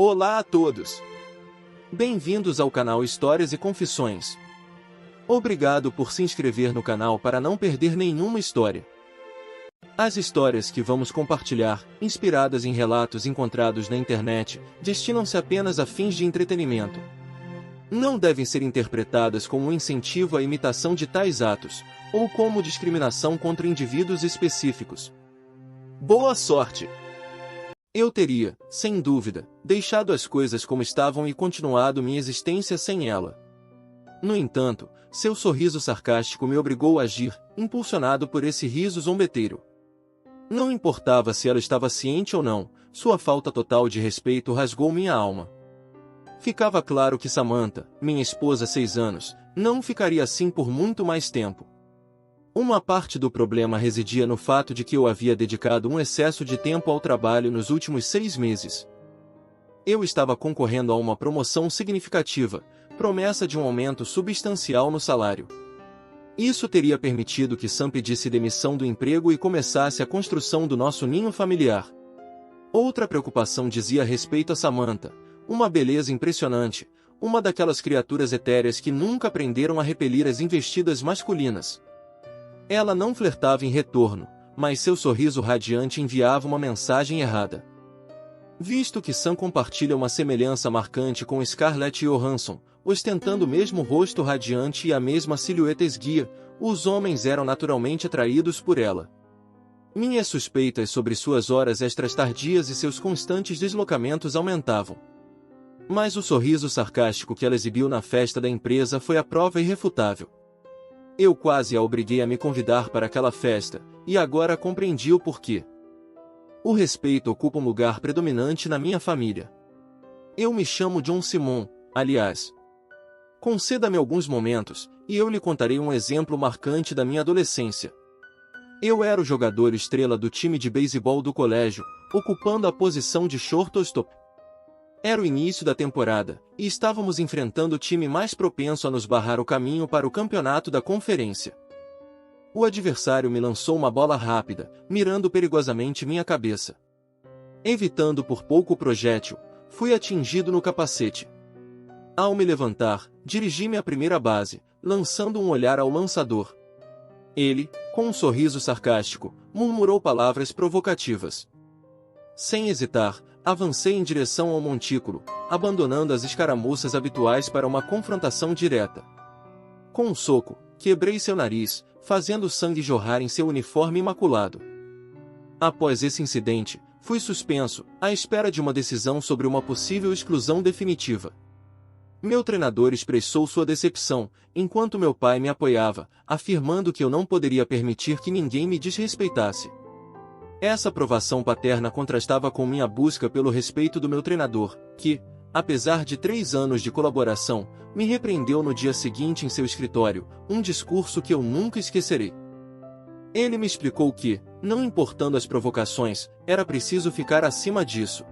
Olá a todos! Bem-vindos ao canal Histórias e Confissões. Obrigado por se inscrever no canal para não perder nenhuma história. As histórias que vamos compartilhar, inspiradas em relatos encontrados na internet, destinam-se apenas a fins de entretenimento. Não devem ser interpretadas como um incentivo à imitação de tais atos, ou como discriminação contra indivíduos específicos. Boa sorte! Eu teria, sem dúvida, deixado as coisas como estavam e continuado minha existência sem ela. No entanto, seu sorriso sarcástico me obrigou a agir, impulsionado por esse riso zombeteiro. Não importava se ela estava ciente ou não, sua falta total de respeito rasgou minha alma. Ficava claro que Samantha, minha esposa há 6 anos, não ficaria assim por muito mais tempo. Uma parte do problema residia no fato de que eu havia dedicado um excesso de tempo ao trabalho nos últimos 6 meses. Eu estava concorrendo a uma promoção significativa, promessa de um aumento substancial no salário. Isso teria permitido que Sam pedisse demissão do emprego e começasse a construção do nosso ninho familiar. Outra preocupação dizia respeito a Samantha, uma beleza impressionante, uma daquelas criaturas etéreas que nunca aprenderam a repelir as investidas masculinas. Ela não flertava em retorno, mas seu sorriso radiante enviava uma mensagem errada. Visto que Sam compartilha uma semelhança marcante com Scarlett Johansson, ostentando o mesmo rosto radiante e a mesma silhueta esguia, os homens eram naturalmente atraídos por ela. Minhas suspeitas sobre suas horas extras tardias e seus constantes deslocamentos aumentavam. Mas o sorriso sarcástico que ela exibiu na festa da empresa foi a prova irrefutável. Eu quase a obriguei a me convidar para aquela festa, e agora compreendi o porquê. O respeito ocupa um lugar predominante na minha família. Eu me chamo John Simon, aliás. Conceda-me alguns momentos, e eu lhe contarei um exemplo marcante da minha adolescência. Eu era o jogador estrela do time de beisebol do colégio, ocupando a posição de shortstop. Era o início da temporada, e estávamos enfrentando o time mais propenso a nos barrar o caminho para o campeonato da conferência. O adversário me lançou uma bola rápida, mirando perigosamente minha cabeça. Evitando por pouco o projétil, fui atingido no capacete. Ao me levantar, dirigi-me à primeira base, lançando um olhar ao lançador. Ele, com um sorriso sarcástico, murmurou palavras provocativas. Sem hesitar, avancei em direção ao montículo, abandonando as escaramuças habituais para uma confrontação direta. Com um soco, quebrei seu nariz, fazendo sangue jorrar em seu uniforme imaculado. Após esse incidente, fui suspenso, à espera de uma decisão sobre uma possível exclusão definitiva. Meu treinador expressou sua decepção, enquanto meu pai me apoiava, afirmando que eu não poderia permitir que ninguém me desrespeitasse. Essa aprovação paterna contrastava com minha busca pelo respeito do meu treinador, que, apesar de 3 anos de colaboração, me repreendeu no dia seguinte em seu escritório, um discurso que eu nunca esquecerei. Ele me explicou que, não importando as provocações, era preciso ficar acima disso.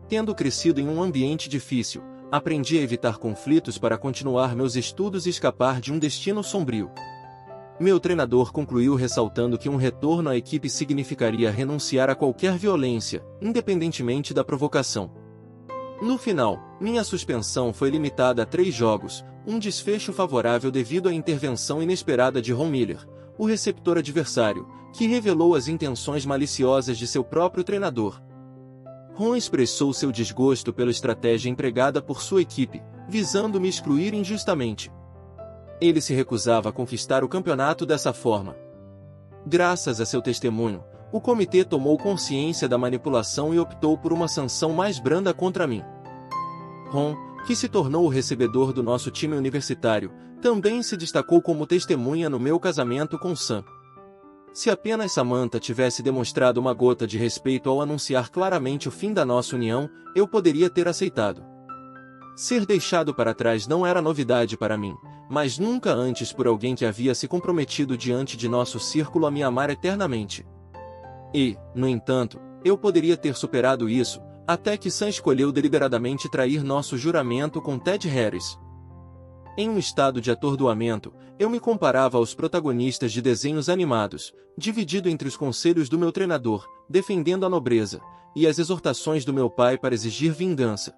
Tendo crescido em um ambiente difícil, aprendi a evitar conflitos para continuar meus estudos e escapar de um destino sombrio. Meu treinador concluiu ressaltando que um retorno à equipe significaria renunciar a qualquer violência, independentemente da provocação. No final, minha suspensão foi limitada a 3 jogos, um desfecho favorável devido à intervenção inesperada de Ron Miller, o receptor adversário, que revelou as intenções maliciosas de seu próprio treinador. Ron expressou seu desgosto pela estratégia empregada por sua equipe, visando me excluir injustamente. Ele se recusava a conquistar o campeonato dessa forma. Graças a seu testemunho, o comitê tomou consciência da manipulação e optou por uma sanção mais branda contra mim. Ron, que se tornou o recebedor do nosso time universitário, também se destacou como testemunha no meu casamento com Sam. Se apenas Samantha tivesse demonstrado uma gota de respeito ao anunciar claramente o fim da nossa união, eu poderia ter aceitado. Ser deixado para trás não era novidade para mim, mas nunca antes por alguém que havia se comprometido diante de nosso círculo a me amar eternamente. E, no entanto, eu poderia ter superado isso, até que Sam escolheu deliberadamente trair nosso juramento com Ted Harris. Em um estado de atordoamento, eu me comparava aos protagonistas de desenhos animados, dividido entre os conselhos do meu treinador, defendendo a nobreza, e as exortações do meu pai para exigir vingança.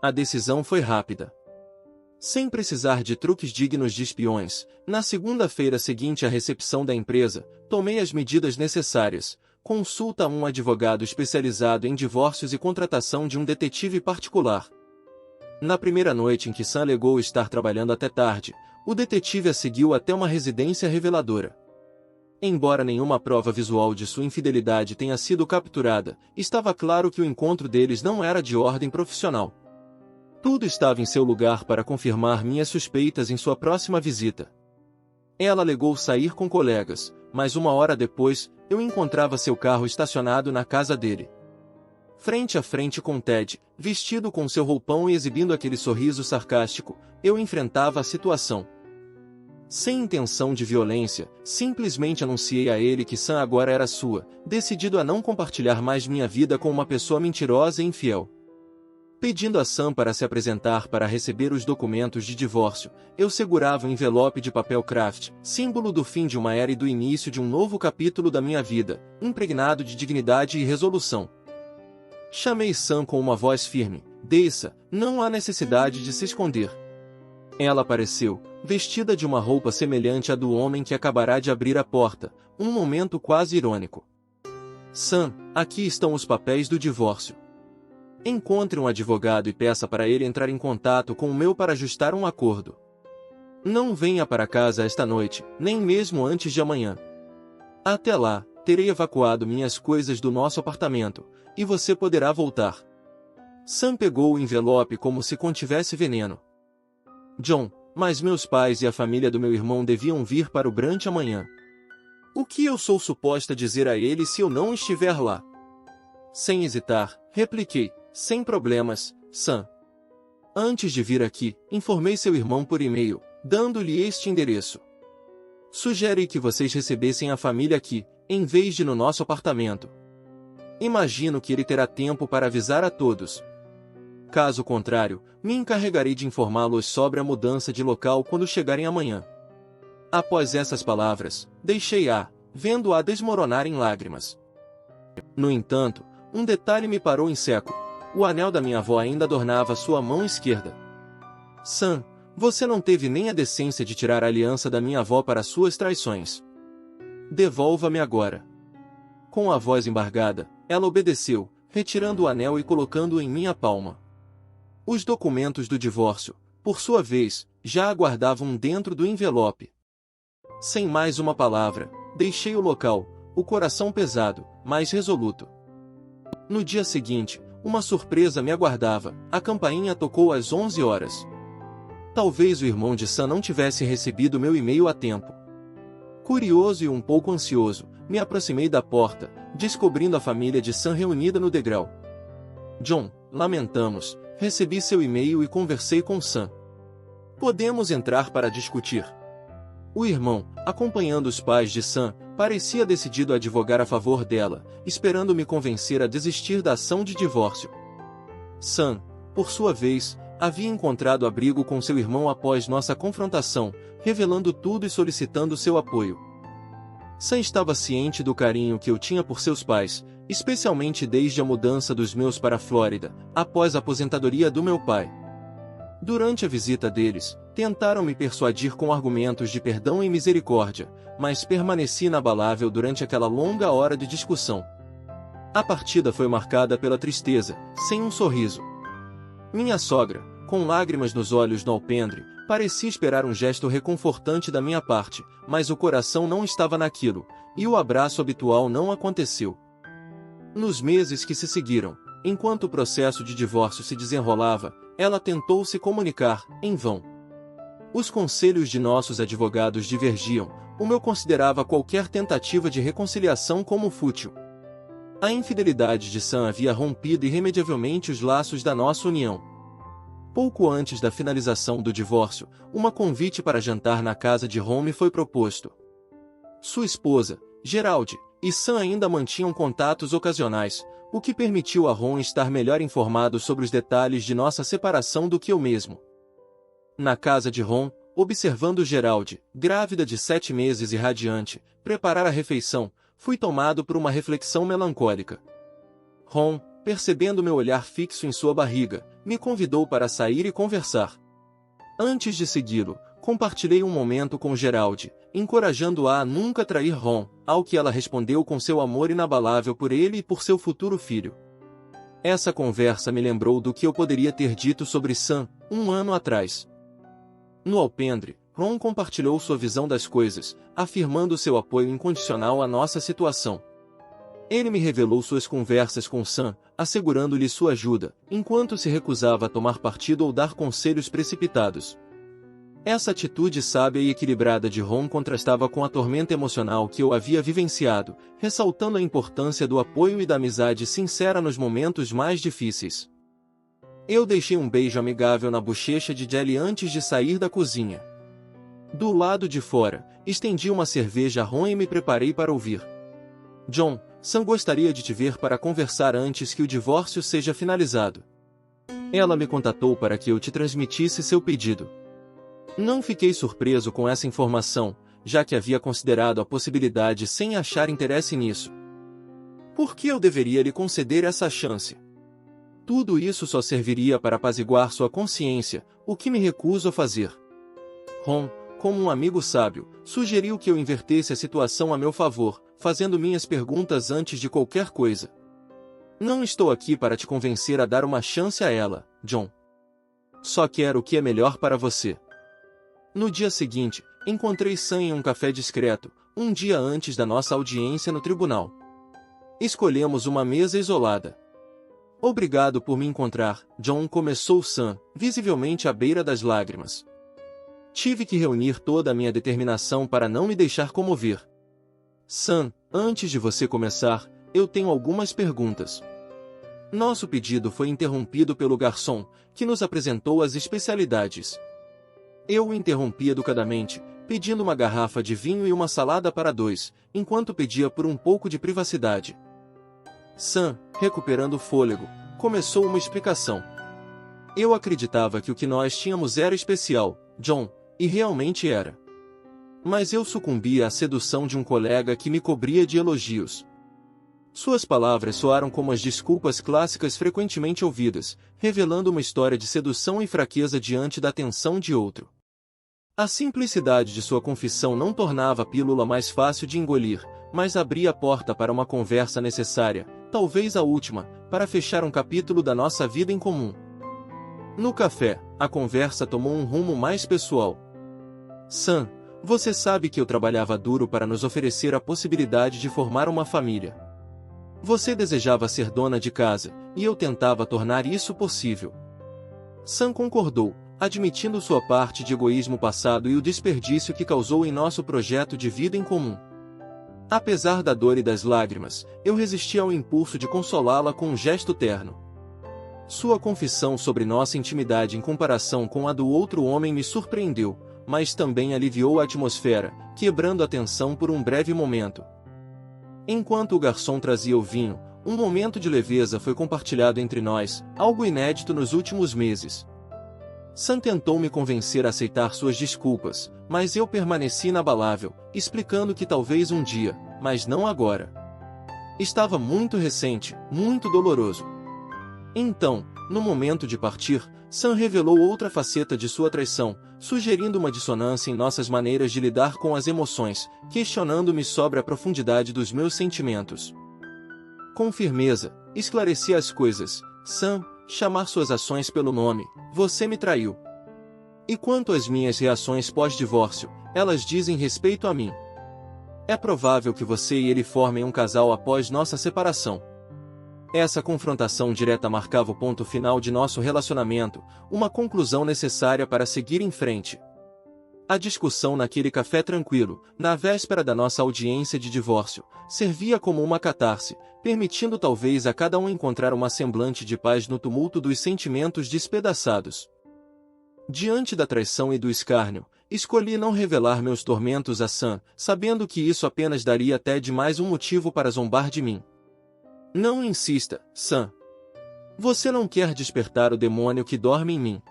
A decisão foi rápida. Sem precisar de truques dignos de espiões, na segunda-feira seguinte à recepção da empresa, tomei as medidas necessárias, consulta a um advogado especializado em divórcios e contratação de um detetive particular. Na primeira noite em que Sam alegou estar trabalhando até tarde, o detetive a seguiu até uma residência reveladora. Embora nenhuma prova visual de sua infidelidade tenha sido capturada, estava claro que o encontro deles não era de ordem profissional. Tudo estava em seu lugar para confirmar minhas suspeitas em sua próxima visita. Ela alegou sair com colegas, mas uma hora depois, eu encontrava seu carro estacionado na casa dele. Frente a frente com Ted, vestido com seu roupão e exibindo aquele sorriso sarcástico, eu enfrentava a situação. Sem intenção de violência, simplesmente anunciei a ele que Sam agora era sua, decidido a não compartilhar mais minha vida com uma pessoa mentirosa e infiel. Pedindo a Sam para se apresentar para receber os documentos de divórcio, eu segurava um envelope de papel craft, símbolo do fim de uma era e do início de um novo capítulo da minha vida, impregnado de dignidade e resolução. Chamei Sam com uma voz firme. Desça, não há necessidade de se esconder. Ela apareceu, vestida de uma roupa semelhante à do homem que acabará de abrir a porta, um momento quase irônico. Sam, aqui estão os papéis do divórcio. Encontre um advogado e peça para ele entrar em contato com o meu para ajustar um acordo. Não venha para casa esta noite, nem mesmo antes de amanhã. Até lá, terei evacuado minhas coisas do nosso apartamento, e você poderá voltar. Sam pegou o envelope como se contivesse veneno. John, mas meus pais e a família do meu irmão deviam vir para o brunch amanhã. O que eu sou suposta dizer a eles se eu não estiver lá? Sem hesitar, repliquei. Sem problemas, Sam. Antes de vir aqui, informei seu irmão por e-mail, dando-lhe este endereço. Sugere que vocês recebessem a família aqui, em vez de no nosso apartamento. Imagino que ele terá tempo para avisar a todos. Caso contrário, me encarregarei de informá-los sobre a mudança de local quando chegarem amanhã. Após essas palavras, deixei-a, vendo-a desmoronar em lágrimas. No entanto, um detalhe me parou em seco. O anel da minha avó ainda adornava sua mão esquerda. Sam, você não teve nem a decência de tirar a aliança da minha avó para suas traições. Devolva-me agora. Com a voz embargada, ela obedeceu, retirando o anel e colocando-o em minha palma. Os documentos do divórcio, por sua vez, já aguardavam dentro do envelope. Sem mais uma palavra, deixei o local, o coração pesado, mas resoluto. No dia seguinte, uma surpresa me aguardava. A campainha tocou às 11 horas. Talvez o irmão de Sam não tivesse recebido meu e-mail a tempo. Curioso e um pouco ansioso, me aproximei da porta, descobrindo a família de Sam reunida no degrau. John, lamentamos, recebi seu e-mail e conversei com Sam. Podemos entrar para discutir. O irmão, acompanhando os pais de Sam, parecia decidido a advogar a favor dela, esperando me convencer a desistir da ação de divórcio. Sam, por sua vez, havia encontrado abrigo com seu irmão após nossa confrontação, revelando tudo e solicitando seu apoio. Sam estava ciente do carinho que eu tinha por seus pais, especialmente desde a mudança dos meus para a Flórida, após a aposentadoria do meu pai. Durante a visita deles, tentaram me persuadir com argumentos de perdão e misericórdia, mas permaneci inabalável durante aquela longa hora de discussão. A partida foi marcada pela tristeza, sem um sorriso. Minha sogra, com lágrimas nos olhos no alpendre, parecia esperar um gesto reconfortante da minha parte, mas o coração não estava naquilo, e o abraço habitual não aconteceu. Nos meses que se seguiram, enquanto o processo de divórcio se desenrolava, ela tentou se comunicar, em vão. Os conselhos de nossos advogados divergiam, o meu considerava qualquer tentativa de reconciliação como fútil. A infidelidade de Sam havia rompido irremediavelmente os laços da nossa união. Pouco antes da finalização do divórcio, um convite para jantar na casa de Home foi proposto. Sua esposa, Gerald, e Sam ainda mantinham contatos ocasionais, o que permitiu a Ron estar melhor informado sobre os detalhes de nossa separação do que eu mesmo. Na casa de Ron, observando Gerald, grávida de 7 meses e radiante, preparar a refeição, fui tomado por uma reflexão melancólica. Ron, percebendo meu olhar fixo em sua barriga, me convidou para sair e conversar. Antes de segui-lo, compartilhei um momento com Gerald, encorajando-a a nunca trair Ron, ao que ela respondeu com seu amor inabalável por ele e por seu futuro filho. Essa conversa me lembrou do que eu poderia ter dito sobre Sam, 1 ano atrás. No alpendre, Ron compartilhou sua visão das coisas, afirmando seu apoio incondicional à nossa situação. Ele me revelou suas conversas com Sam, assegurando-lhe sua ajuda, enquanto se recusava a tomar partido ou dar conselhos precipitados. Essa atitude sábia e equilibrada de Ron contrastava com a tormenta emocional que eu havia vivenciado, ressaltando a importância do apoio e da amizade sincera nos momentos mais difíceis. Eu deixei um beijo amigável na bochecha de Jelly antes de sair da cozinha. Do lado de fora, estendi uma cerveja a Ron e me preparei para ouvir. John, Sam gostaria de te ver para conversar antes que o divórcio seja finalizado. Ela me contatou para que eu te transmitisse seu pedido. Não fiquei surpreso com essa informação, já que havia considerado a possibilidade sem achar interesse nisso. Por que eu deveria lhe conceder essa chance? Tudo isso só serviria para apaziguar sua consciência, o que me recuso a fazer. Ron, como um amigo sábio, sugeriu que eu invertesse a situação a meu favor, fazendo minhas perguntas antes de qualquer coisa. Não estou aqui para te convencer a dar uma chance a ela, John. Só quero o que é melhor para você. No dia seguinte, encontrei Sam em um café discreto, um dia antes da nossa audiência no tribunal. Escolhemos uma mesa isolada. Obrigado por me encontrar, John, começou Sam, visivelmente à beira das lágrimas. Tive que reunir toda a minha determinação para não me deixar comover. Sam, antes de você começar, eu tenho algumas perguntas. Nosso pedido foi interrompido pelo garçom, que nos apresentou as especialidades. Eu o interrompi educadamente, pedindo uma garrafa de vinho e uma salada para 2, enquanto pedia por um pouco de privacidade. Sam, recuperando o fôlego, começou uma explicação. Eu acreditava que o que nós tínhamos era especial, John, e realmente era. Mas eu sucumbi à sedução de um colega que me cobria de elogios. Suas palavras soaram como as desculpas clássicas frequentemente ouvidas, revelando uma história de sedução e fraqueza diante da atenção de outro. A simplicidade de sua confissão não tornava a pílula mais fácil de engolir, mas abria a porta para uma conversa necessária, talvez a última, para fechar um capítulo da nossa vida em comum. No café, a conversa tomou um rumo mais pessoal. Sam, você sabe que eu trabalhava duro para nos oferecer a possibilidade de formar uma família. Você desejava ser dona de casa, e eu tentava tornar isso possível. Sam concordou, admitindo sua parte de egoísmo passado e o desperdício que causou em nosso projeto de vida em comum. Apesar da dor e das lágrimas, eu resisti ao impulso de consolá-la com um gesto terno. Sua confissão sobre nossa intimidade em comparação com a do outro homem me surpreendeu, mas também aliviou a atmosfera, quebrando a tensão por um breve momento. Enquanto o garçom trazia o vinho, um momento de leveza foi compartilhado entre nós, algo inédito nos últimos meses. Sam tentou me convencer a aceitar suas desculpas, mas eu permaneci inabalável, explicando que talvez um dia, mas não agora. Estava muito recente, muito doloroso. Então, no momento de partir, Sam revelou outra faceta de sua traição, sugerindo uma dissonância em nossas maneiras de lidar com as emoções, questionando-me sobre a profundidade dos meus sentimentos. Com firmeza, esclareci as coisas. Sam, chamar suas ações pelo nome, você me traiu. E quanto às minhas reações pós-divórcio, elas dizem respeito a mim. É provável que você e ele formem um casal após nossa separação. Essa confrontação direta marcava o ponto final de nosso relacionamento, uma conclusão necessária para seguir em frente. A discussão naquele café tranquilo, na véspera da nossa audiência de divórcio, servia como uma catarse, permitindo talvez a cada um encontrar uma semblante de paz no tumulto dos sentimentos despedaçados. Diante da traição e do escárnio, escolhi não revelar meus tormentos a Sam, sabendo que isso apenas daria até demais um motivo para zombar de mim. Não insista, Sam. Você não quer despertar o demônio que dorme em mim.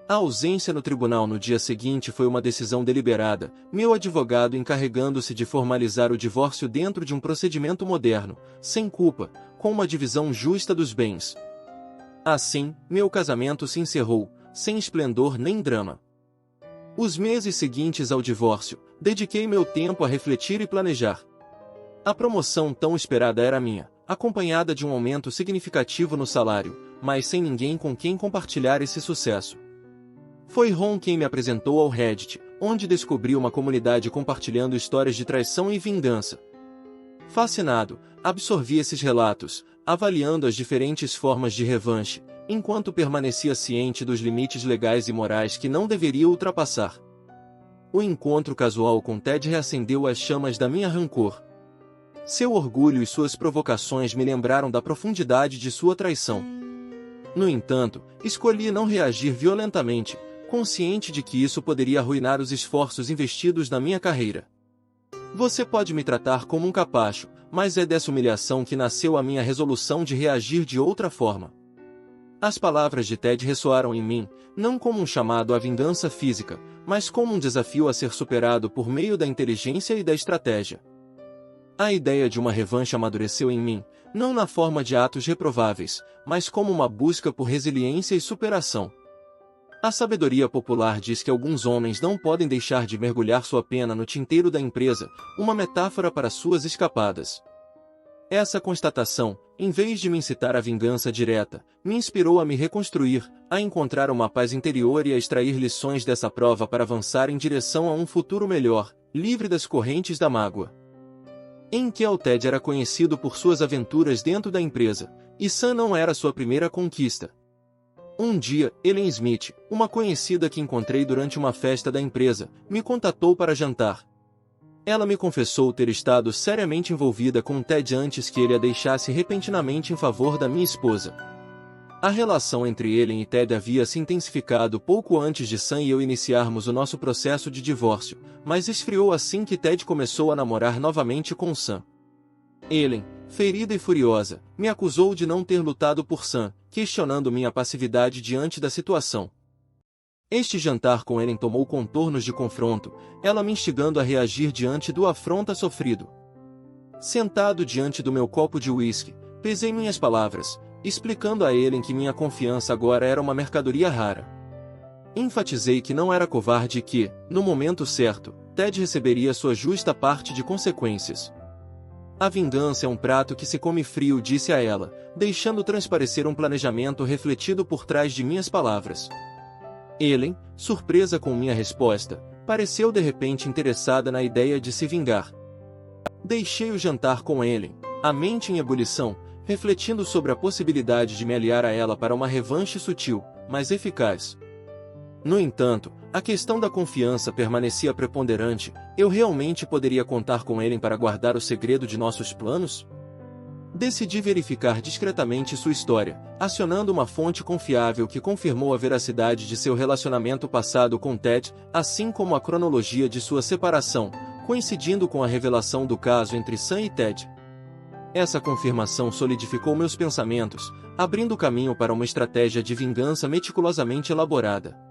A ausência no tribunal no dia seguinte foi uma decisão deliberada, meu advogado encarregando-se de formalizar o divórcio dentro de um procedimento moderno, sem culpa, com uma divisão justa dos bens. Assim, meu casamento se encerrou, sem esplendor nem drama. Os meses seguintes ao divórcio, dediquei meu tempo a refletir e planejar. A promoção tão esperada era minha, acompanhada de um aumento significativo no salário, mas sem ninguém com quem compartilhar esse sucesso. Foi Ron quem me apresentou ao Reddit, onde descobri uma comunidade compartilhando histórias de traição e vingança. Fascinado, absorvi esses relatos, avaliando as diferentes formas de revanche, enquanto permanecia ciente dos limites legais e morais que não deveria ultrapassar. O encontro casual com Ted reacendeu as chamas da minha rancor. Seu orgulho e suas provocações me lembraram da profundidade de sua traição. No entanto, escolhi não reagir violentamente, consciente de que isso poderia arruinar os esforços investidos na minha carreira. Você pode me tratar como um capacho, mas é dessa humilhação que nasceu a minha resolução de reagir de outra forma. As palavras de Ted ressoaram em mim, não como um chamado à vingança física, mas como um desafio a ser superado por meio da inteligência e da estratégia. A ideia de uma revanche amadureceu em mim, não na forma de atos reprováveis, mas como uma busca por resiliência e superação. A sabedoria popular diz que alguns homens não podem deixar de mergulhar sua pena no tinteiro da empresa, uma metáfora para suas escapadas. Essa constatação, em vez de me incitar à vingança direta, me inspirou a me reconstruir, a encontrar uma paz interior e a extrair lições dessa prova para avançar em direção a um futuro melhor, livre das correntes da mágoa. Ted era conhecido por suas aventuras dentro da empresa, e Sam não era sua primeira conquista. Um dia, Ellen Smith, uma conhecida que encontrei durante uma festa da empresa, me contatou para jantar. Ela me confessou ter estado seriamente envolvida com Ted antes que ele a deixasse repentinamente em favor da minha esposa. A relação entre Ellen e Ted havia se intensificado pouco antes de Sam e eu iniciarmos o nosso processo de divórcio, mas esfriou assim que Ted começou a namorar novamente com Sam. Ellen, ferida e furiosa, me acusou de não ter lutado por Sam, questionando minha passividade diante da situação. Este jantar com Ellen tomou contornos de confronto, ela me instigando a reagir diante do afronta sofrido. Sentado diante do meu copo de uísque, pesei minhas palavras, explicando a Ellen que minha confiança agora era uma mercadoria rara. Enfatizei que não era covarde e que, no momento certo, Ted receberia sua justa parte de consequências. A vingança é um prato que se come frio, disse a ela, deixando transparecer um planejamento refletido por trás de minhas palavras. Ellen, surpresa com minha resposta, pareceu de repente interessada na ideia de se vingar. Deixei o jantar com Ellen, a mente em ebulição, refletindo sobre a possibilidade de me aliar a ela para uma revanche sutil, mas eficaz. No entanto, a questão da confiança permanecia preponderante. Eu realmente poderia contar com Ellen para guardar o segredo de nossos planos? Decidi verificar discretamente sua história, acionando uma fonte confiável que confirmou a veracidade de seu relacionamento passado com Ted, assim como a cronologia de sua separação, coincidindo com a revelação do caso entre Sam e Ted. Essa confirmação solidificou meus pensamentos, abrindo caminho para uma estratégia de vingança meticulosamente elaborada.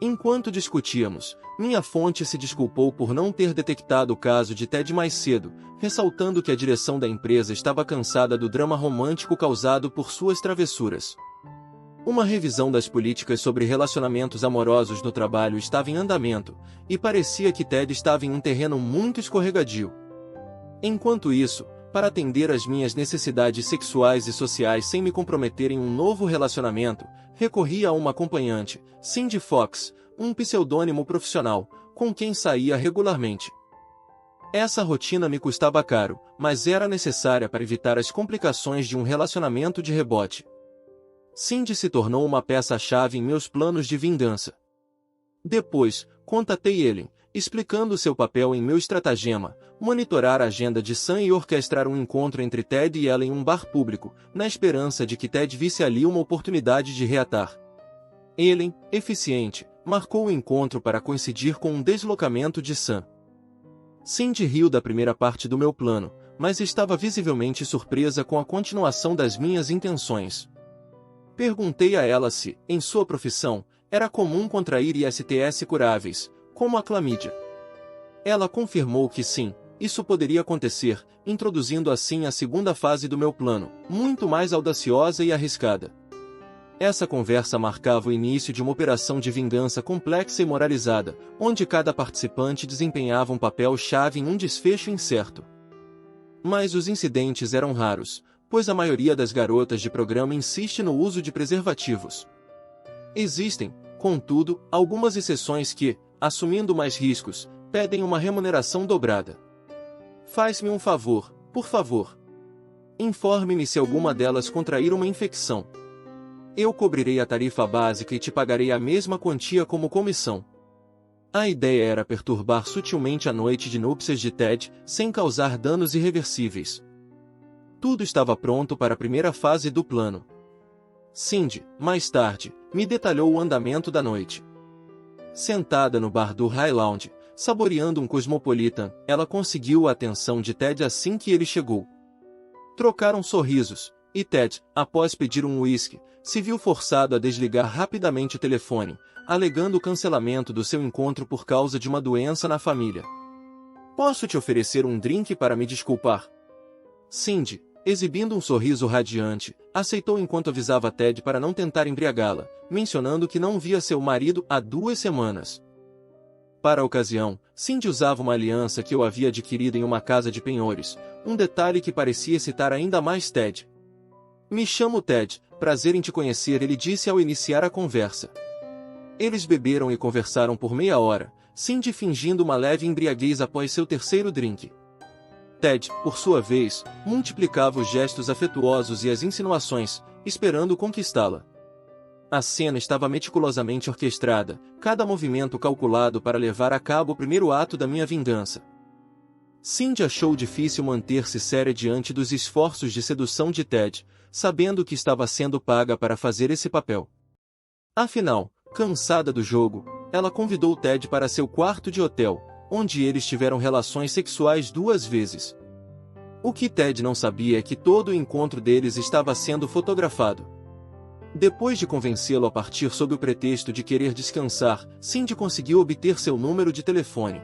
Enquanto discutíamos, minha fonte se desculpou por não ter detectado o caso de Ted mais cedo, ressaltando que a direção da empresa estava cansada do drama romântico causado por suas travessuras. Uma revisão das políticas sobre relacionamentos amorosos no trabalho estava em andamento, e parecia que Ted estava em um terreno muito escorregadio. Enquanto isso, para atender às minhas necessidades sexuais e sociais sem me comprometer em um novo relacionamento, recorri a uma acompanhante, Cindy Fox, um pseudônimo profissional, com quem saía regularmente. Essa rotina me custava caro, mas era necessária para evitar as complicações de um relacionamento de rebote. Cindy se tornou uma peça-chave em meus planos de vingança. Depois, contatei Ellen, explicando seu papel em meu estratagema, monitorar a agenda de Sam e orquestrar um encontro entre Ted e ela em um bar público, na esperança de que Ted visse ali uma oportunidade de reatar. Ellen, eficiente, marcou o encontro para coincidir com um deslocamento de Sam. Cindy riu da primeira parte do meu plano, mas estava visivelmente surpresa com a continuação das minhas intenções. Perguntei a ela se, em sua profissão, era comum contrair ISTs curáveis, como a clamídia. Ela confirmou que sim, isso poderia acontecer, introduzindo assim a segunda fase do meu plano, muito mais audaciosa e arriscada. Essa conversa marcava o início de uma operação de vingança complexa e moralizada, onde cada participante desempenhava um papel-chave em um desfecho incerto. Mas os incidentes eram raros, pois a maioria das garotas de programa insiste no uso de preservativos. Existem, contudo, algumas exceções que, assumindo mais riscos, pedem uma remuneração dobrada. Faz-me um favor, por favor. Informe-me se alguma delas contrair uma infecção. Eu cobrirei a tarifa básica e te pagarei a mesma quantia como comissão. A ideia era perturbar sutilmente a noite de núpcias de Ted, sem causar danos irreversíveis. Tudo estava pronto para a primeira fase do plano. Cindy, mais tarde, me detalhou o andamento da noite. Sentada no bar do High Lounge, saboreando um Cosmopolitan, ela conseguiu a atenção de Ted assim que ele chegou. Trocaram sorrisos, e Ted, após pedir um uísque, se viu forçado a desligar rapidamente o telefone, alegando o cancelamento do seu encontro por causa de uma doença na família. Posso te oferecer um drink para me desculpar? Cindy, exibindo um sorriso radiante, aceitou enquanto avisava Ted para não tentar embriagá-la, mencionando que não via seu marido há 2 semanas. Para a ocasião, Cindy usava uma aliança que eu havia adquirido em uma casa de penhores, um detalhe que parecia excitar ainda mais Ted. Me chamo Ted, prazer em te conhecer, ele disse ao iniciar a conversa. Eles beberam e conversaram por meia hora, Cindy fingindo uma leve embriaguez após seu terceiro drink. Ted, por sua vez, multiplicava os gestos afetuosos e as insinuações, esperando conquistá-la. A cena estava meticulosamente orquestrada, cada movimento calculado para levar a cabo o primeiro ato da minha vingança. Cindy achou difícil manter-se séria diante dos esforços de sedução de Ted, sabendo que estava sendo paga para fazer esse papel. Afinal, cansada do jogo, ela convidou Ted para seu quarto de hotel, onde eles tiveram relações sexuais 2 vezes. O que Ted não sabia é que todo o encontro deles estava sendo fotografado. Depois de convencê-lo a partir sob o pretexto de querer descansar, Cindy conseguiu obter seu número de telefone.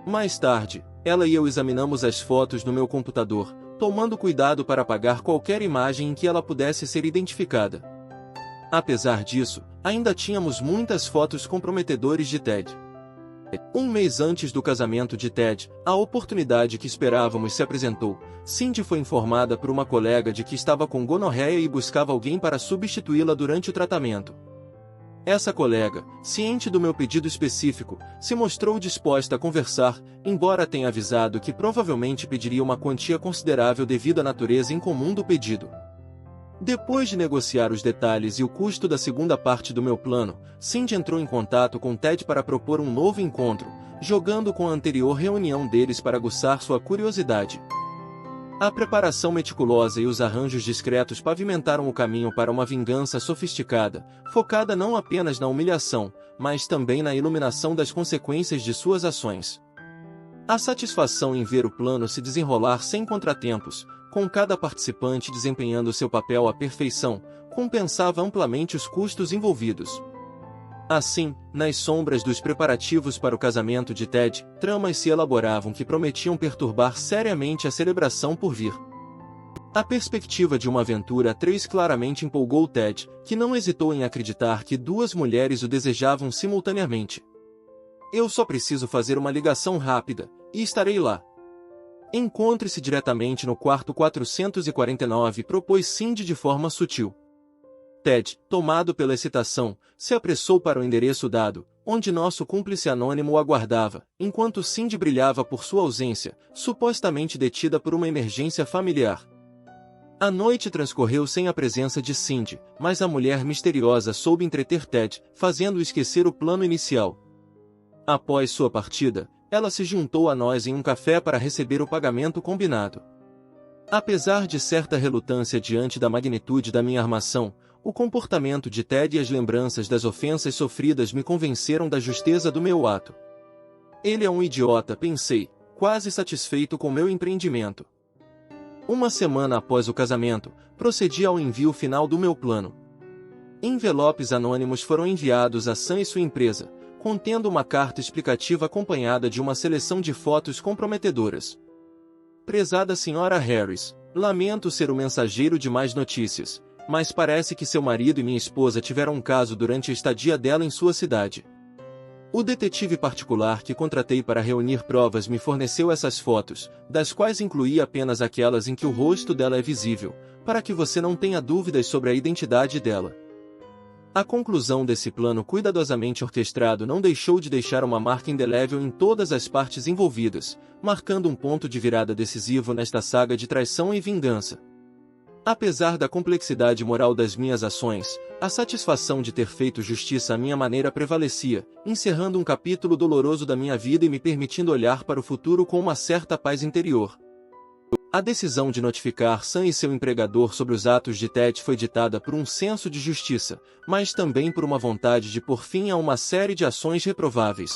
Mais tarde, ela e eu examinamos as fotos no meu computador, tomando cuidado para apagar qualquer imagem em que ela pudesse ser identificada. Apesar disso, ainda tínhamos muitas fotos comprometedoras de Ted. 1 mês antes do casamento de Ted, a oportunidade que esperávamos se apresentou. Cindy foi informada por uma colega de que estava com gonorreia e buscava alguém para substituí-la durante o tratamento. Essa colega, ciente do meu pedido específico, se mostrou disposta a conversar, embora tenha avisado que provavelmente pediria uma quantia considerável devido à natureza incomum do pedido. Depois de negociar os detalhes e o custo da segunda parte do meu plano, Cindy entrou em contato com Ted para propor um novo encontro, jogando com a anterior reunião deles para aguçar sua curiosidade. A preparação meticulosa e os arranjos discretos pavimentaram o caminho para uma vingança sofisticada, focada não apenas na humilhação, mas também na iluminação das consequências de suas ações. A satisfação em ver o plano se desenrolar sem contratempos, com cada participante desempenhando seu papel à perfeição, compensava amplamente os custos envolvidos. Assim, nas sombras dos preparativos para o casamento de Ted, tramas se elaboravam que prometiam perturbar seriamente a celebração por vir. A perspectiva de uma aventura a 3 claramente empolgou Ted, que não hesitou em acreditar que 2 mulheres o desejavam simultaneamente. Eu só preciso fazer uma ligação rápida, e estarei lá. Encontre-se diretamente no quarto 449, propôs Cindy de forma sutil. Ted, tomado pela excitação, se apressou para o endereço dado, onde nosso cúmplice anônimo o aguardava, enquanto Cindy brilhava por sua ausência, supostamente detida por uma emergência familiar. A noite transcorreu sem a presença de Cindy, mas a mulher misteriosa soube entreter Ted, fazendo-o esquecer o plano inicial. Após sua partida, ela se juntou a nós em um café para receber o pagamento combinado. Apesar de certa relutância diante da magnitude da minha armação, o comportamento de Ted e as lembranças das ofensas sofridas me convenceram da justeza do meu ato. Ele é um idiota, pensei, quase satisfeito com meu empreendimento. Uma semana após o casamento, procedi ao envio final do meu plano. Envelopes anônimos foram enviados a Sam e sua empresa, contendo uma carta explicativa acompanhada de uma seleção de fotos comprometedoras. Prezada Sra. Harris, lamento ser o mensageiro de mais notícias, mas parece que seu marido e minha esposa tiveram um caso durante a estadia dela em sua cidade. O detetive particular que contratei para reunir provas me forneceu essas fotos, das quais incluí apenas aquelas em que o rosto dela é visível, para que você não tenha dúvidas sobre a identidade dela. A conclusão desse plano cuidadosamente orquestrado não deixou de deixar uma marca indelével em todas as partes envolvidas, marcando um ponto de virada decisivo nesta saga de traição e vingança. Apesar da complexidade moral das minhas ações, a satisfação de ter feito justiça à minha maneira prevalecia, encerrando um capítulo doloroso da minha vida e me permitindo olhar para o futuro com uma certa paz interior. A decisão de notificar Sam e seu empregador sobre os atos de Ted foi ditada por um senso de justiça, mas também por uma vontade de pôr fim a uma série de ações reprováveis.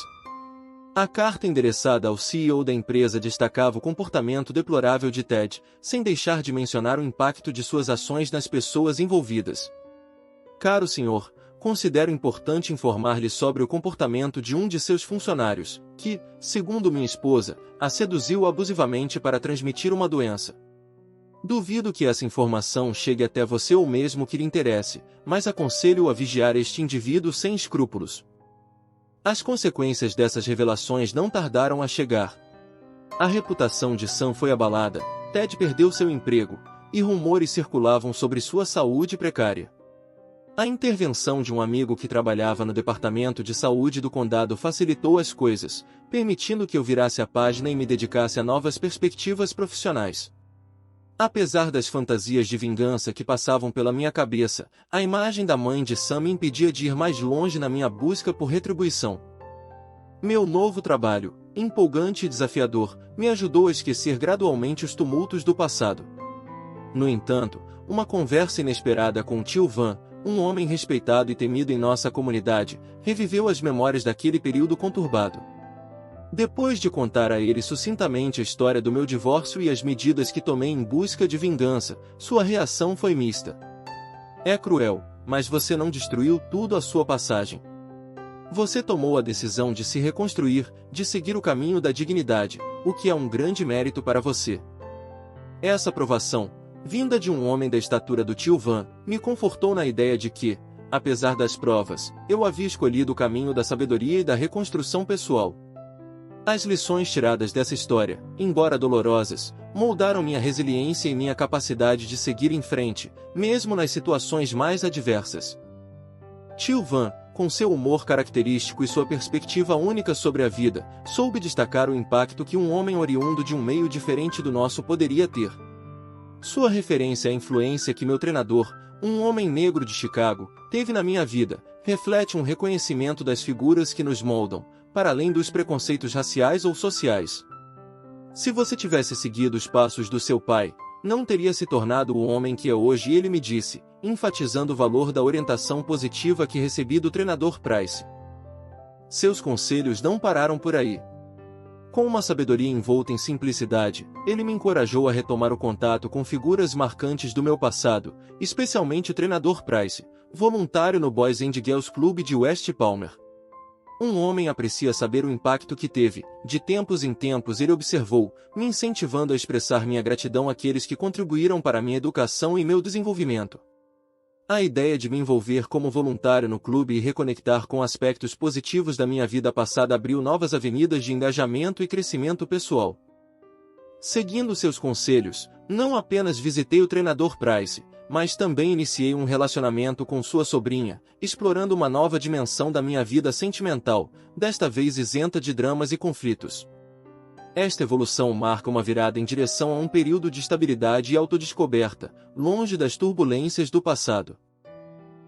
A carta endereçada ao CEO da empresa destacava o comportamento deplorável de Ted, sem deixar de mencionar o impacto de suas ações nas pessoas envolvidas. Caro senhor, considero importante informar-lhe sobre o comportamento de um de seus funcionários, que, segundo minha esposa, a seduziu abusivamente para transmitir uma doença. Duvido que essa informação chegue até você ou mesmo que lhe interesse, mas aconselho-o a vigiar este indivíduo sem escrúpulos. As consequências dessas revelações não tardaram a chegar. A reputação de Sam foi abalada, Ted perdeu seu emprego, e rumores circulavam sobre sua saúde precária. A intervenção de um amigo que trabalhava no departamento de saúde do condado facilitou as coisas, permitindo que eu virasse a página e me dedicasse a novas perspectivas profissionais. Apesar das fantasias de vingança que passavam pela minha cabeça, a imagem da mãe de Sam me impedia de ir mais longe na minha busca por retribuição. Meu novo trabalho, empolgante e desafiador, me ajudou a esquecer gradualmente os tumultos do passado. No entanto, uma conversa inesperada com o tio Van, um homem respeitado e temido em nossa comunidade, reviveu as memórias daquele período conturbado. Depois de contar a ele sucintamente a história do meu divórcio e as medidas que tomei em busca de vingança, sua reação foi mista. É cruel, mas você não destruiu tudo à sua passagem. Você tomou a decisão de se reconstruir, de seguir o caminho da dignidade, o que é um grande mérito para você. Essa aprovação, vinda de um homem da estatura do tio Van, me confortou na ideia de que, apesar das provas, eu havia escolhido o caminho da sabedoria e da reconstrução pessoal. As lições tiradas dessa história, embora dolorosas, moldaram minha resiliência e minha capacidade de seguir em frente, mesmo nas situações mais adversas. Tio Van, com seu humor característico e sua perspectiva única sobre a vida, soube destacar o impacto que um homem oriundo de um meio diferente do nosso poderia ter. Sua referência à influência que meu treinador, um homem negro de Chicago, teve na minha vida, reflete um reconhecimento das figuras que nos moldam, para além dos preconceitos raciais ou sociais. Se você tivesse seguido os passos do seu pai, não teria se tornado o homem que é hoje, ele me disse, enfatizando o valor da orientação positiva que recebi do treinador Price. Seus conselhos não pararam por aí. Com uma sabedoria envolta em simplicidade, ele me encorajou a retomar o contato com figuras marcantes do meu passado, especialmente o treinador Price, voluntário no Boys and Girls Club de West Palmer. Um homem aprecia saber o impacto que teve, de tempos em tempos ele observou, me incentivando a expressar minha gratidão àqueles que contribuíram para minha educação e meu desenvolvimento. A ideia de me envolver como voluntário no clube e reconectar com aspectos positivos da minha vida passada abriu novas avenidas de engajamento e crescimento pessoal. Seguindo seus conselhos, não apenas visitei o treinador Price, mas também iniciei um relacionamento com sua sobrinha, explorando uma nova dimensão da minha vida sentimental, desta vez isenta de dramas e conflitos. Esta evolução marca uma virada em direção a um período de estabilidade e autodescoberta, longe das turbulências do passado.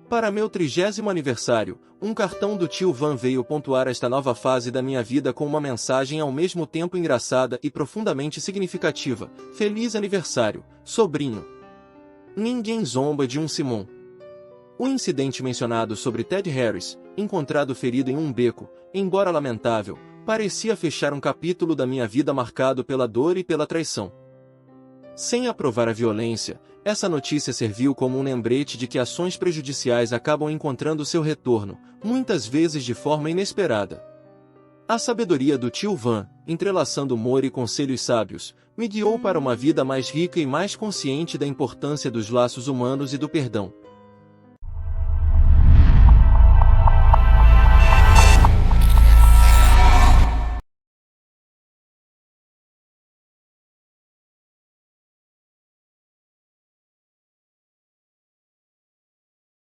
Para meu 30º aniversário, um cartão do tio Van veio pontuar esta nova fase da minha vida com uma mensagem ao mesmo tempo engraçada e profundamente significativa: Feliz aniversário, sobrinho! Ninguém zomba de um Simon. O incidente mencionado sobre Ted Harris, encontrado ferido em um beco, embora lamentável, parecia fechar um capítulo da minha vida marcado pela dor e pela traição. Sem aprovar a violência, essa notícia serviu como um lembrete de que ações prejudiciais acabam encontrando seu retorno, muitas vezes de forma inesperada. A sabedoria do tio Van, entrelaçando humor e conselhos sábios, me guiou para uma vida mais rica e mais consciente da importância dos laços humanos e do perdão.